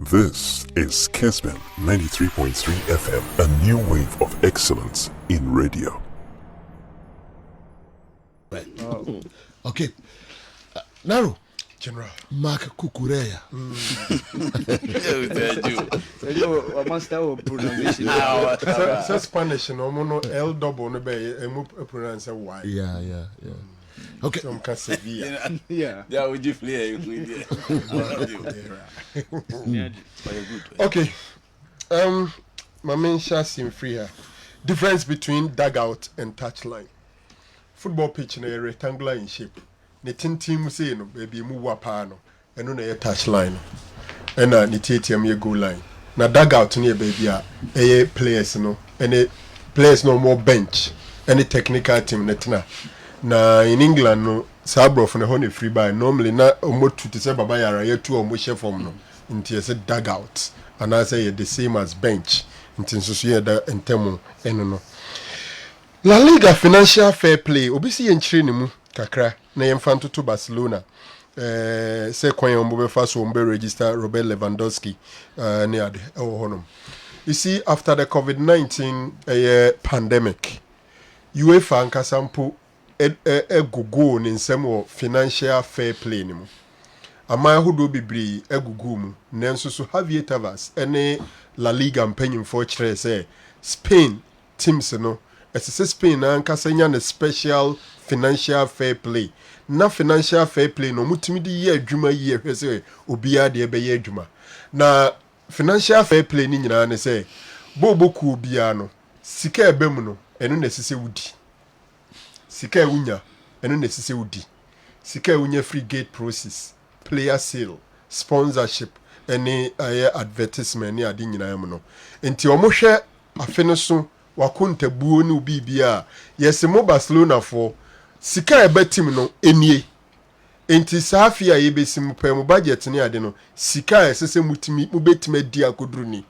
This is Kessben 93.3 FM, a new wave of excellence in radio. Okay. Naro. General. Mark Kukureya. You master of pronunciation. So Spanish, no mono L double no be pronounce Y. Yeah. Okay. Some can Sevilla. Yeah. Yeah, would you play? Okay. My main shots in free here. Difference between dugout and touchline. Football pitch in a rectangular in shape. The team say no baby move wapano and no na touch line and na the TTM goal line. Na dugout near baby a players no any players no more bench any technical team netina. Na in England no sabro from the honey free by normally na omo to say baba yara ye two omo share form no nti say dugout and I say the same as bench nti so ye da entemo eno no. La Liga financial fair play obisi ye nchire ne mu kakra na yemfa to Barcelona say kwan yombo be fa so mbe register Robert Lewandowski ne ade honom. You see, after the COVID-19 pandemic, UEFA ankasampo egugu ni nsem wo financial fair play ni mu. Ama hudo bibri egugu mu nenso so Javier Tebas ene La Liga mpanyimfo kire say Spain teams no esese Spain na ankasanya ne special financial fair play. Na financial fair play no mutimi di ye adwuma yi ehwese obia de be ye adwuma. Na financial fair play ni nyina ne say boboku obia no sika ebem no eno na esese wudi. Sika ewunya eno na esese wudi. Sika ewunya free gate process, player sale, sponsorship, any advertisement ni adi nyina yam no. Enti omohwe afe no so wakunta buo ni bibia yes mo Barcelona for sika ebe team no enie enti safi a yebesim pe mo budget ni ade no sika esese mutimi mo betime di akoduru ni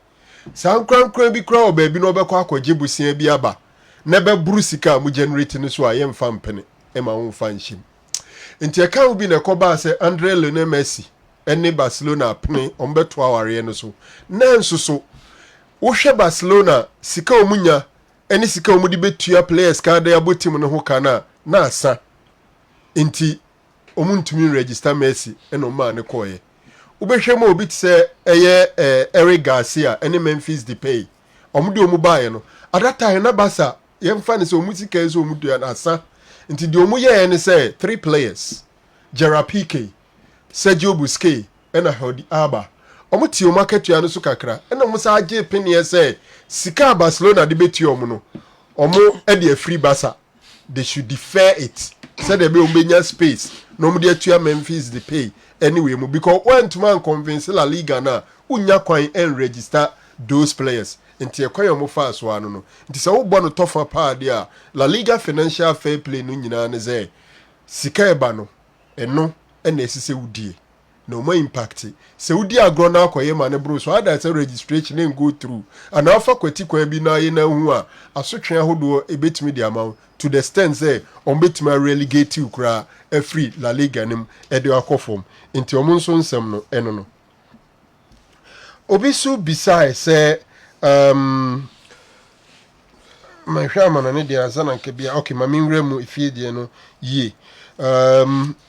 sankran bi kra oba bi no obekọ akọje busia bi aba na be buru sika mo generate ni so aye mfa mpene e ma wo mfa nshim enti e kan bi na ekoba se Andre Lionel Messi ene Barcelona pne ombeto aware no so na nso so wo hwe Barcelona sika omunya eni sika omudi betua players ka da abotim no ho kana na asa enti omuntumi register Messi eno ma ne koye ubehwe ma obi tse Eric Garcia eni Memphis Depay omudi omubaye no adata na basa yemfa ne se omusika ezo omudu na asa enti di omuye ne se 3 players Gerard Piqué, Sergio Busquets ena Jordi Alba omuti omaketua no so kakra ena musa age penie se sika Barcelona de betua omo no omo e de free basa they should defer it said they be ombenya space no mo de atua Memphis Depay anyway mo because when to man convince La Liga na unya kwan and register those players nti ekwan yo mo fa so anu no nti se wo bo no tofa pa de a La Liga financial fair play no nyina ne ze sika eba no eno na esise wudie no more impact se wudi agro na akoye ma ne bro so ada say registration and go through and afa kwati kwan bi na ye na hu a asotwe ahodo ebetimi di amount to the extent say on betimi relegate you kra a free La Liga nim e de akofom nti omo nso nsem no eno no obisu beside say my shaman na de azana nke bia okay ma minwremu ifie de no ye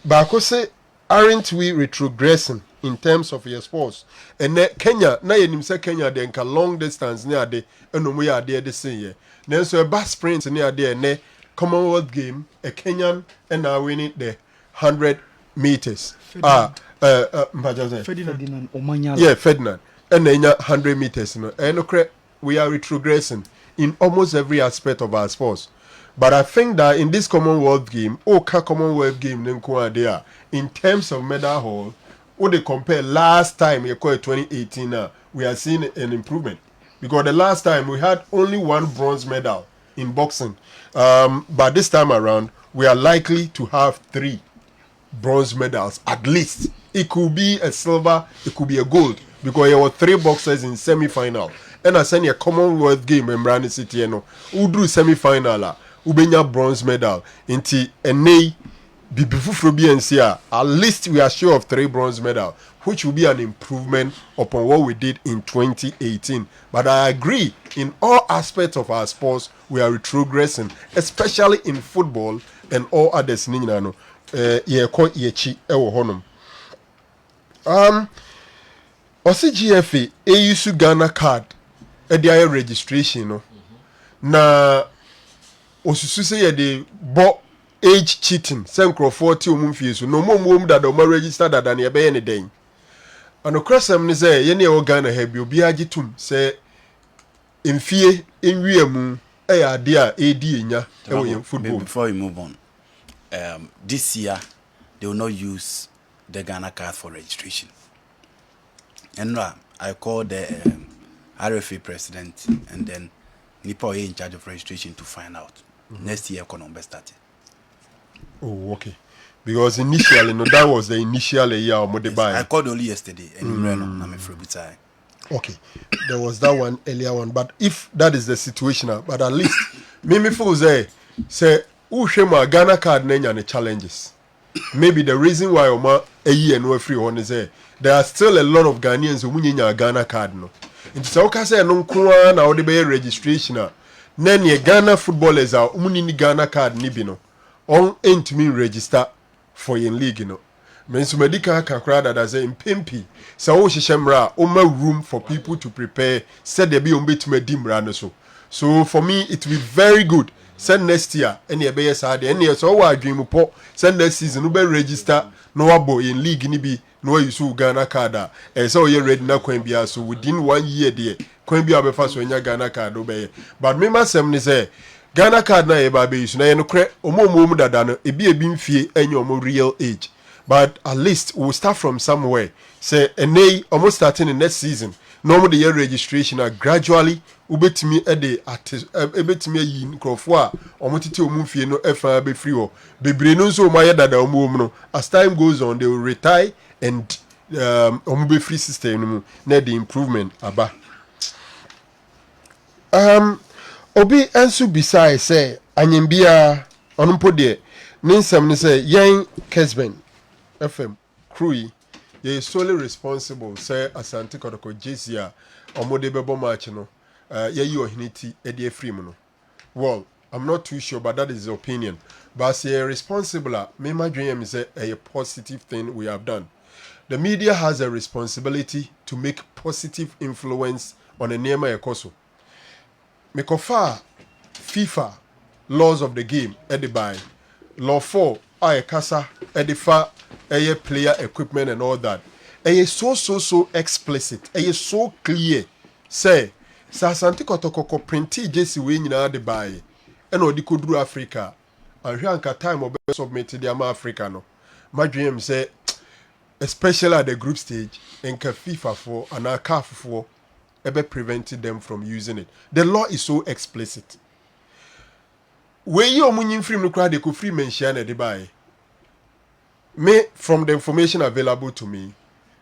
ba ko say aren't we retrogressing in terms of your sports and Kenya na yenim say Kenya de nka long distance ni ade eno mo ya ade de sen ye nanso e bas sprint ni ade ene Commonwealth game a Kenyan and are winning the 100 meters Ferdinand Omanyala. yeah Ferdinand and then 100 meters no and we are retrogressing in almost every aspect of our sports. But I think that in this Commonwealth game, Commonwealth game, in terms of medal haul, when they compare last time, 2018, we are seeing an improvement. Because the last time we had only 1 bronze medal in boxing. But this time around, we are likely to have 3 bronze medals at least. It could be a silver, it could be a gold. Because there were 3 boxers in semi-final. And I send a Commonwealth game in Brandon City, who drew semi-final. Ubenya bronze medal inti enei Bibifufro BNCR, at least we are sure of 3 bronze medals, which will be an improvement upon what we did in 2018. But I agree, in all aspects of our sports, we are retrogressing, especially in football and all others. Osi GFA use Ghana card edi registration no na osusu say ye de bo age cheating say nkrofo ti omumfie so no momom dada o ma register dada na ye be ye ne den anokrasam ne say ye ne o Ghana ha bi obi agitum say mfie enwiamu e ade a edi enya e wo football. Before you move on, this year they will not use the Ghana card for registration. And I called the RFA president and then Nipa in charge of registration to find out. Next year, Konombe started. Oh, okay. Because initially, no, that was the initial year of Yes, I called only yesterday and I'm afraid. Okay, there was that one earlier one, but if that is the situation, but at least Mimi feel say Ushema Ghana card name and the challenges. Maybe the reason why Oma a year no free one is there are still a lot of Ghanaians who need a Ghana card no. Nti sa oka say no nko na wo de be registration a na ne Ghana footballers a umuni ni Ghana card ni bi no on entimi register for yen league no. Mensu medical kakra that say impempi sa wo hyehyemra o ma room for people to prepare said there be on betuma dimra no so for me it will be very good. Send next year any be yes ade any so wa adwin po send next season no be register no abo in league ni bi no use Ghana card so you ready na kwan bia so within 1 year there kwan bia be fa so nya Ghana card obey but me masem ni say Ghana card na e ba be use na ye no kre omomom dada no ebi mfie enye omo real age but at least we'll start from somewhere say enay almost starting in next season normal the year registration gradually ubetimi ede ebetimi yi nkrofo a omotiti omumfie no efa be free ho bebre no nso omaye dada omum no as time goes on they will retire and omube free system no na the improvement aba obi enso beside say anyembia onumpo de ninsam ne say yen Kessben FM crew ye solely responsible say Asante Kotoko JCA omode bebo match no ye yi ohiniti e de free mu no. Well, I'm not too sure but that is the opinion but say responsible me my dream say a positive thing we have done. The media has a responsibility to make positive influence on the name ekoso. Mekofa FIFA laws of the game edibai law 4 kasa edifa player equipment and all that. So explicit. So clear. Say Asante Kotoko printi jesi we nyina de bae. Eno di koduru Africa. Ahwe anka time obe submit the ama Africa no. My dream say especially at the group stage enka FIFA for and CAF for ebe prevented them from using it. The law is so explicit. We yi omunyin free no kra de ko free mention e de bae. Me, from the information available to me,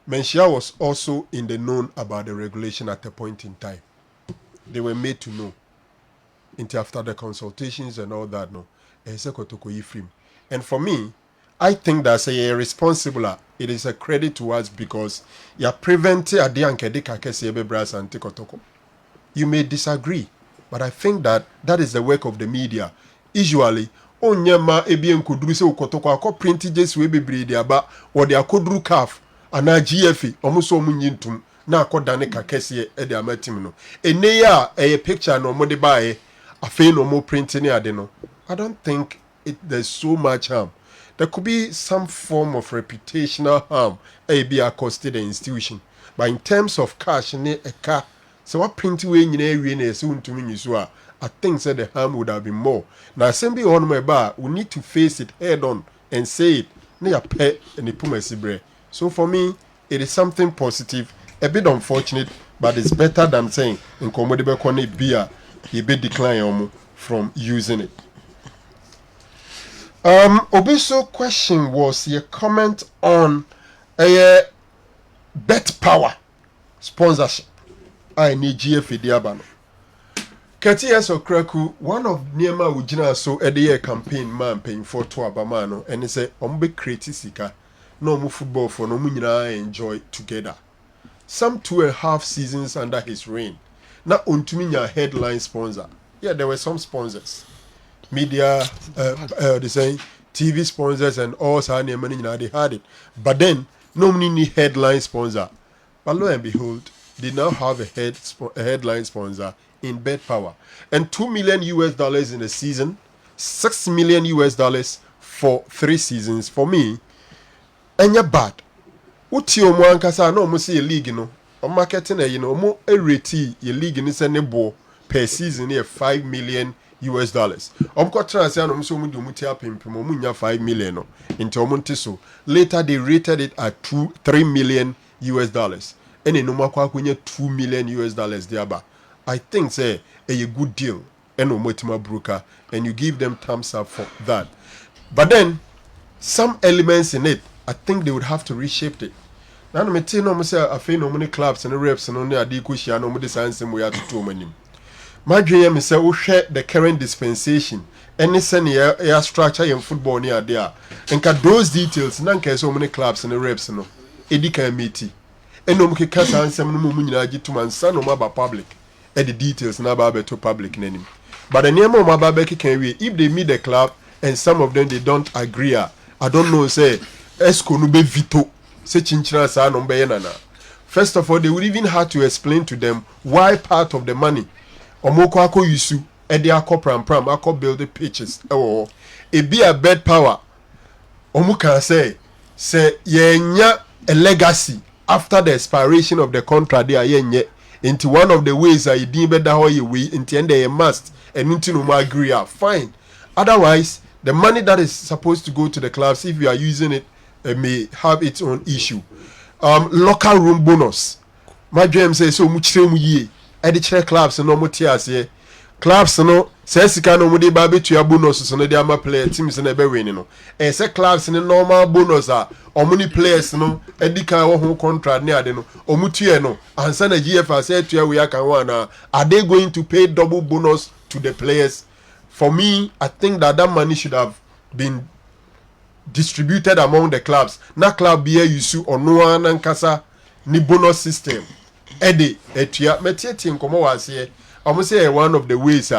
Menchia was also in the known about the regulation at a point in time. They were made to know. Until after the consultations and all that, no. And for me, I think that's a responsible. It is a credit to us because you are preventing a brass and tikotoko. You may disagree, but I think that is the work of the media. Usually, onyama ebien koduru se ukotoko akọ print jesi we bebre de aba wo de akoduru CAF ana GFA omuso omunyintum na akodane kakese e de amatim no ene ya picture no mo de bae afi no mo print ni ade no. I don't think there's so much harm. There could be some form of reputational harm be accosted the institution, but in terms of cash ne eka so what print we nyina ewie na ese untumi nyiso a I think that the harm would have been more. Now, assembly on my bar, we need to face it head on and say it. So for me, it is something positive, a bit unfortunate, but it's better than saying in Komodibe Kone beer, he be decline from using it. Obiso question was your comment on a bet power sponsorship. I need GFA Diabano. Katias Okraku, one of Niema Ujina so a year campaign man paying for to Abamano, and it's a ombe critica. No more football for no munina enjoy together. Some 2.5 seasons under his reign. Not untuminya headline sponsor. Yeah, there were some sponsors. Media, they say TV sponsors and all money they had it. But then no many headline sponsor. But lo and behold, they now have a headline sponsor in Bet Power. And $2 million in a season, $6 million for 3 seasons. For me, and you're bad. What you want to no mo see a league no. On marketing mo rate your league in the per season here $5 million. Got transfer no so mudu muti apimpi mo munya $5 million no. Into omonte so. Later they rated it at $3 million. And no makwa kunya $2 million thereby. I think say a good deal. And motima broker and you give them thumbs up for that. But then some elements in it, I think they would have to reshape it. Now me tell no say I feel no many clubs and reps and only adiku share no many signs we have to two many. My dream is say we share the current dispensation. Any senior structure in football near there. And those details nanka so many clubs and reps no. Edika meeti. And no mke kasa ansem no mu nyina agi to man san no maba public. And the details na ba to public name. But the name of my baby can we if they meet the club and some of them they don't agree. I don't know say Esco no be veto. Say chinchina sa no be nana. First of all, they would even have to explain to them why part of the money omoko ako yusu e de akọ pram akọ build the pitches e be a Bet Power omu can say yenya a legacy after the expiration of the contract there yenye into one of the ways that you didn't better how you we into end a must and into no agree fine. Otherwise the money that is supposed to go to the clubs, if you are using it, may have its own issue. Local room bonus. My dream says so much ye. Editor clubs no motias ye. Clubs no says you can no de baby to your bonuses no de player teams in ebe winning no. And say clubs in normal bonus are or many players no edika who contract near de no omutie no and send a GFA say to we can one are they going to pay double bonus to the players? For me, I think that money should have been distributed among the clubs. Na club be yusu onwa nankasa ni bonus system. Ede etua metieti nkomo wase. Omo say one of the ways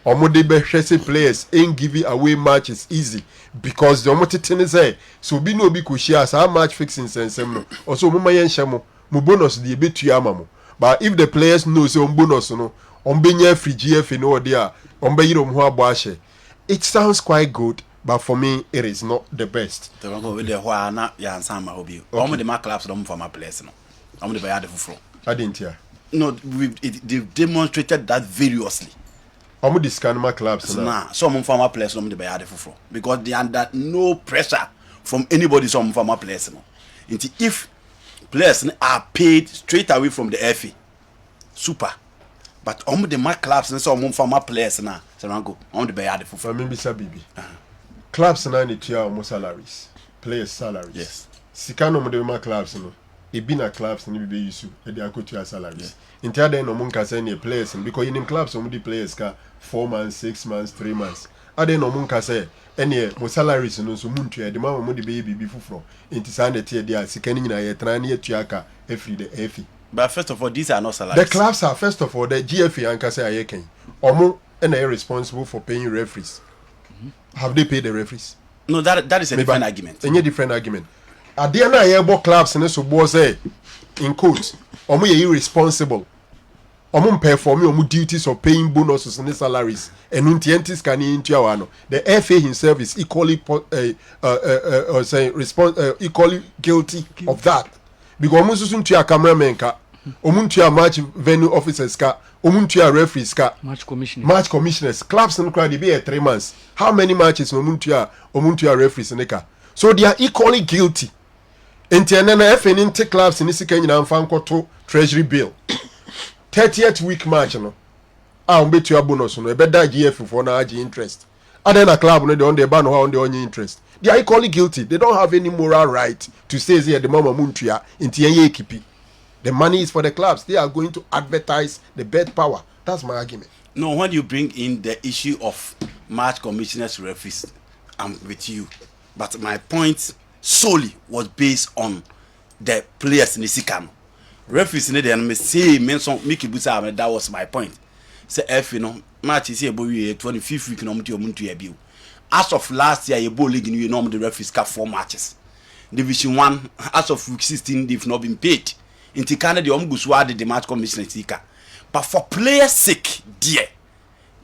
omo de be hwese players ain't giving away matches easy because the omo tete say so bi no bi ko share sa match fixing sensem no. Also omo mayen hye mo bonus de betua amamo. But if the players know say on bonus no on benya free GF no there on be yiro ho abo ahye. It sounds quite good, but for me it is not the best. The one with the why na ya answer my hobby. Omo the clubs don't for my players no. Omo the bayade fufuro. I didn't hear. No, they've demonstrated that variously. Omo the scan my clubs nah. Some former players omo the bayade fufuro because they under no pressure from anybody. Some former players no. If players are paid straight away from the FA, super. But omo the my clubs and some former players na go omo the bayade fufuro. I mean bisa bibi. Clubs na ni tia omo salaries. Players salaries. Yes. Sikano omo the my clubs no. E be na clubs ni be use e dey akotua salaries. Inti ada no mo nka say na players because in clubs omo the players ka 4 months, 6 months, 3 months. Ada no mo nka say ene mo salaries no so muntu e de ma mo de be bibi fufuro. Inti sa na tie dia sikani nyina ye tran na ye tuaka every the FA. But first of all, these are not salaries. The clubs are first of all the GFA and say ayeken. Omo and are responsible for paying referees. Have they paid the referees? No, that is a different argument. Any different argument. At the end of the clubs and so say in quotes, omo ye irresponsible. Omo perform omo duties of paying bonuses and salaries and untientis can into our the FA himself is equally equally guilty of that. Because omo susun to your cameraman ka, omo to your match venue officers ka, omo to your referees ka, match commissioners. Clubs and crowd be 3 months. How many matches omo to your referees neka? So they are equally guilty. International FA into clubs in this Kenya and Fankoto Treasury bill. 30th week match no. I'll bet you a bonus no. A better GF for na interest. And then a club no they on the ban on the only interest. They are equally guilty. They don't have any moral right to say here the mama muntia into kipi. The money is for the clubs. They are going to advertise the Bet Power. That's my argument. No, when you bring in the issue of match commissioners referees, I'm with you. But my point solely was based on the players in the Sikano. Referees in the enemy say mention Mickey Busa, that was my point. Say if you know match is here 25th week no to abuse. As of last year, a ball league in the referees got 4 matches. Division 1, as of week 16, they've not been paid. In Tikana, the Omguswa, the match commissioner Tika. But for players' sake, dear,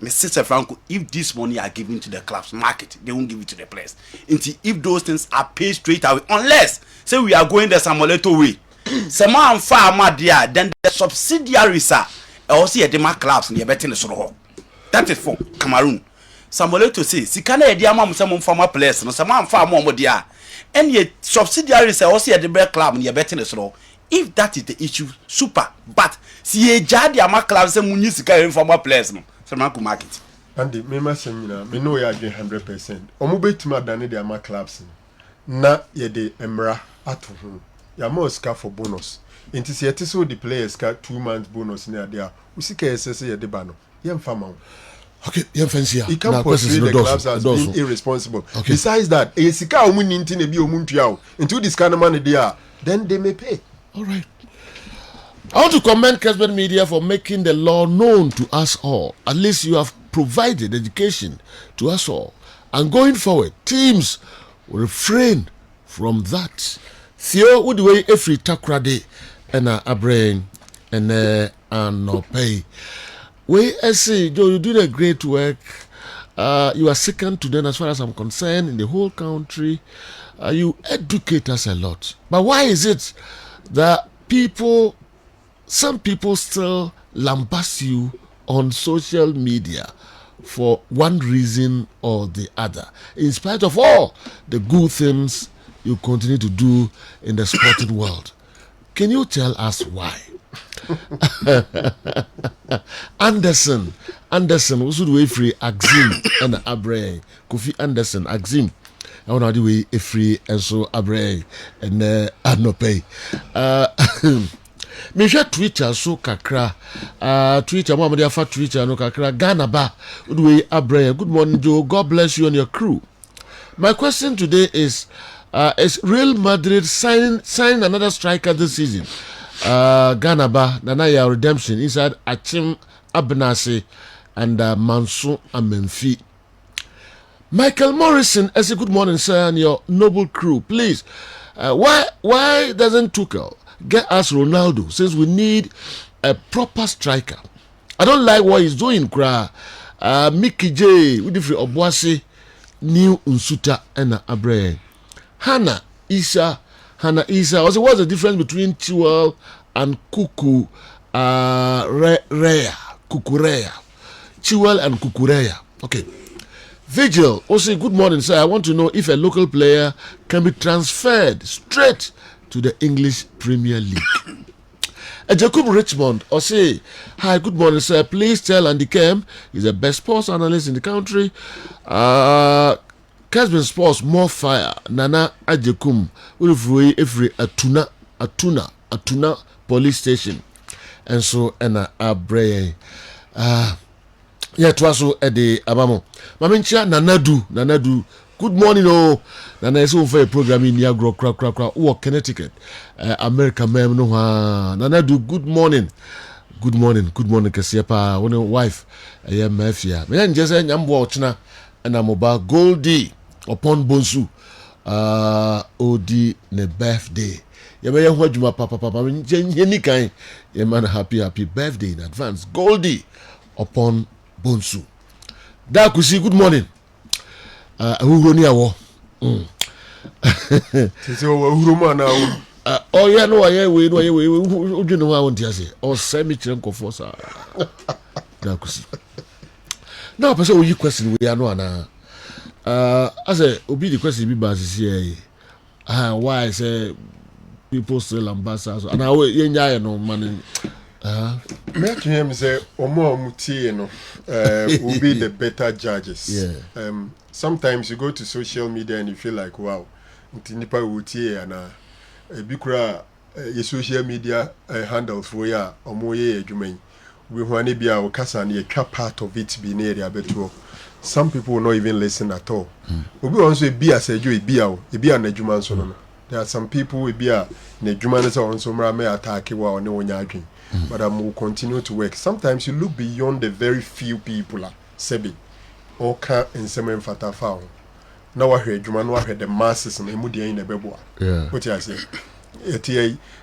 Mr. Franco, if this money are given to the clubs market, they won't give it to the players. If those things are paid straight away, unless say we are going the Samoleto way, some man far dear, then the subsidiaries are also at the mark clubs and you're betting the sort. That is for Cameroon. Samoleto say, Sikana dear mom, some former players, and some man far more dear. And yet subsidiaries are also at the break club and you're betting the sort. If that is the issue, super. But see a jadi ama clubs and municipal informal players no. So man could market. And the member seminar, me know you are 100%. Omo betuma dane the ama clubs na ye de emra ato ho. Ya mo ska for bonus. Inti se yete so the players ka 2 months bonus na there. Usika ss ye de ba no. Ye mfa ma. Okay, you fancy You can't portray the clubs as being irresponsible. Okay. Besides that, a sika omu ninti ne bi omu ntua into this kind of money there, then they may pay. All right. I want to commend Kessben Media for making the law known to us all. At least you have provided education to us all. And going forward, teams will refrain from that. Theo would way every takrade and a brain and no pay. We say, Joe, you do a great work. You are second to them as far as I'm concerned in the whole country. You educate us a lot. But why is it that some people still lambast you on social media for one reason or the other, in spite of all the good things you continue to do in the sporting world? Can you tell us why? Anderson was way free Axim and Abre Kofi Anderson Axim. I want to do a free and so Abre and no pay. Me share Twitter so kakra. Twitter, mama dia fa Twitter no kakra. Ghana ba. Udwe Abre. Good morning, Joe. God bless you and your crew. My question today is Real Madrid signing another striker this season? Ghana ba Nanaya redemption inside Achim Abnasi and Mansour Amenfi. Michael Morrison, as a good morning, sir, and your noble crew. Please, why doesn't Tuchel get us Ronaldo, since we need a proper striker? I don't like what he's doing, Mickey J, Widifri Obuasi, New Unsuta, and Abre. Hannah Isa. Also, what's the difference between Chiwell and Kukureya? Chiwell and Kukureya. Okay. Vigil, also good morning, sir. I want to know if a local player can be transferred straight to the English Premier League. Jacob Richmond, or say, hi, good morning, sir. Please tell Andy Kem, he's the best sports analyst in the country. Kessben Sports, more fire. Nana Ajekum, Ulfrui, every Atuna police station. And so, Abre. Yeah, Twaso Ede Abamo. Mamincha Nanadu. Good morning, oh. Nana is over a program in Niagara, or Connecticut. America, ma'am, no. Nanadu, good morning. Good morning, Kasiapa. One wife, I am Mafia. Man, just I'm watching and I'm about Goldie upon Bonsu. Odi ne birthday. You may have my papa, any kind. You man, happy birthday in advance. Goldie upon Bonsu. Dakusi, good morning. Who near war? Oh yeah, no, we do know how to say. Or semi chenko for sa. Dakusi. Now, person, you question we are no na. As a obi the question be basis here. Why I say people still ambassadors and I will no money. Me to him say omo mutie no will be the better judges. Yeah. Sometimes you go to social media and you feel like wow, nipa wutie and bikura your social media handles for ya omo ye adwuma. we want to be our kasa and a part of it be near the beto. Some people will not even listen at all. We also be as a Jew, be an Ejuman son. There are some people will be a Nejuman on some may attack you or no one yagging. But I will continue to work. Sometimes you look beyond the very few people, Sebi, or can and Semen Fatafao. Now I heard Juman, I heard the masses and Emudia in the Beboa. Yeah. What I say?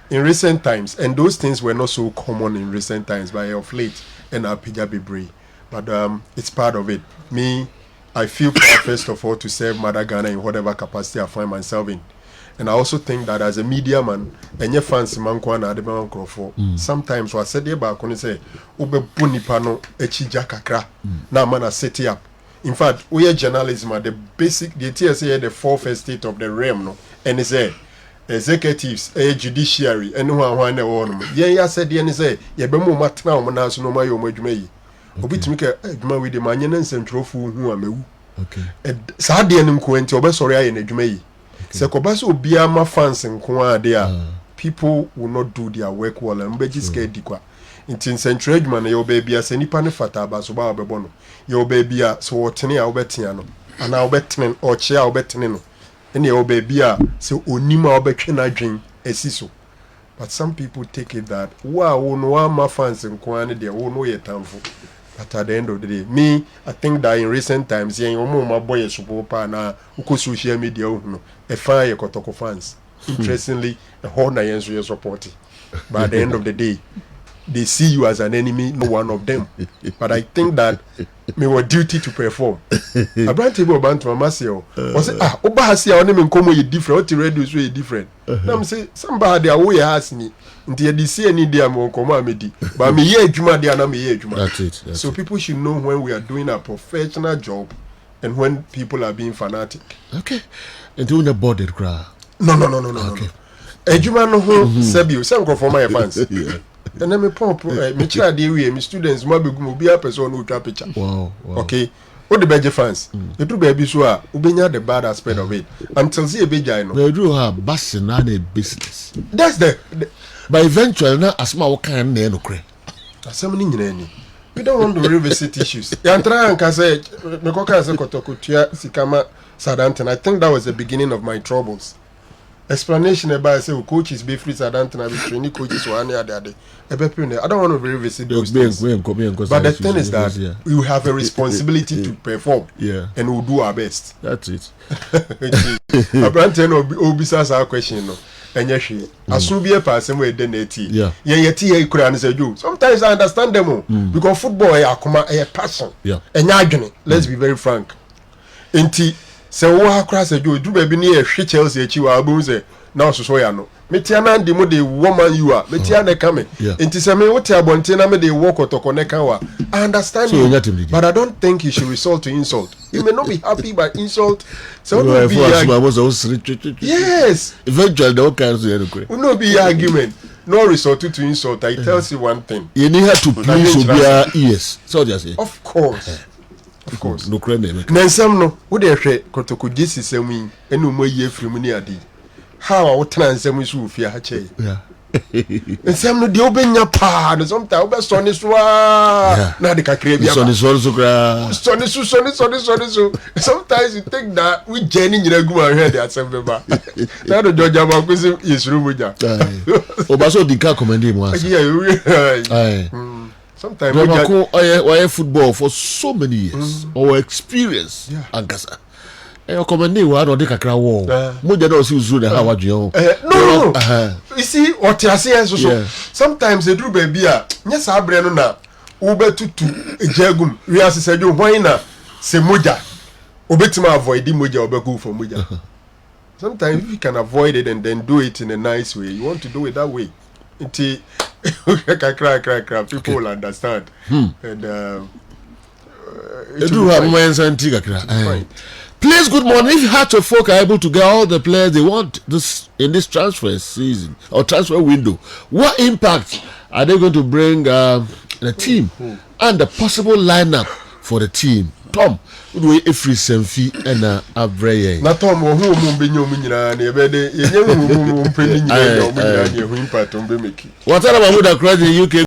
In recent times, and those things were not so common in recent times, but of late, and our Pijabi Bray. But it's part of it. Me, I feel proud, first of all, to serve Mother Ghana in whatever capacity I find myself in. And I also think that as a media man, and your fancy man, sometimes what I said about when say, Ube Bunipano, Echija Kakra, now man, I set it up. In fact, we are journalism at the basic, the TSA, the fourth estate of the realm, no, and it's a executives, a judiciary, and no one on. Yeah, said the NSA, Yabemo Matna, Manas, no Mayo Majmei. Obit make a with the Manians and Trofu who are me. Okay. Sardian Quent, Obesoria in a Jumei. Sekobaso Biama fans and Kwa there. People will not do their work well and be scared. In Central Edgeman, your baby as any panifata, Basoba Bebono. Your baby so Tenia Obetiano, and our betting or chair Obetino. And your baby so Unima Obekena drink a siso. But some people take it that, wow, no my fans and Kwan, they won't know your time for. But at the end of the day, me, I think that in recent times, my boy is super na uko social media, a fire Kotoko fans. Interestingly, a whole nine support. But at the end of the day, they see you as an enemy, no one of them. But I think that me were duty to perform. I brought table bantu Masio. Was it Obahasia on him and come with different, what you read is really different. I'm say somebody away has me. Until they see any day I'm on command, but me ye Juma de and me ye Juma. That's it. So people should know when we are doing a professional job and when people are being fanatic. Okay. And doing a boarded crowd. No. Okay. A Juma no Sebio, some go for my fans. Yeah. And then me pump me try the way me students mo be a person who take picture. Wow. Okay. What the Beji fans? You do baby so ubenya the bad aspect of it. Until see a beja no. They do have busing and a business. That's the But eventually now as my can no cray. Assembly nyina. We don't want to revisit issues. Yantra and say me koka say kotokutia sikama sadanten. I think that was the beginning of my troubles. Explanation about say coaches be free sadanten and training coaches one year the I don't want to revisit those things. But the thing is that we have a responsibility to perform. Yeah. And we'll do our best. That's it. Abrante no obisa our question no. Enye hwe. Aso bi e person we dey na eti. Yeah. Yeti e kura na say you. Sometimes I understand them because football is a passion. Yeah. Enye adwene. Let's be very frank. Enti se wo akura say you do baby na e hwe Chelsea echi wa abu say na so ya no. Metiana ndi mo de woman you are. Metiana kame. Enti se me wote abonte na me de walk otoko neka wa. I understand you. But I don't think you should resort to insult. You may not be happy by insult. So no be yes. Eventually the can will not be argument. No resort to insult. I tell you one thing. You need to please your ears. So just say. Of course. Of course. No crane. Nensem no. Wo de hwe kotoko jesi semi enu mo ye firi ni ade. How I would transcend with you, fear, yeah. And some of the open pa, and sometimes over son is now the Cacrebia. Son is also so. Sometimes you think that we Jenny in a good head at some member. Now the Georgia Marcus is room with that. Obaso the car commanding once. Yeah, sometimes we football for so many years. Our experience, Ankasa. Your commanding one or the Kakra war. Moja don't see Zuna how would you? No. You see what you say so. Sometimes they do baby. Yes, I bring na. Ube tutu jegum. We as said you why na se moja. Obetima avoid the moja obegu for moja. Sometimes if you can avoid it and then do it in a nice way, you want to do it that way. Until cry. People will understand. And it do have moments and tigakra. Please, good morning. If Hearts of Folk are able to get all the players they want this in this transfer season or transfer window, what impact are they going to bring the team and the possible lineup for the team? Tom, we free Semfi and Abreye. Na Tom wo hu mu be nyom nyina na ebede yenye mu mpeni nyina na o mu nyina na hu impact on be make. What about the UK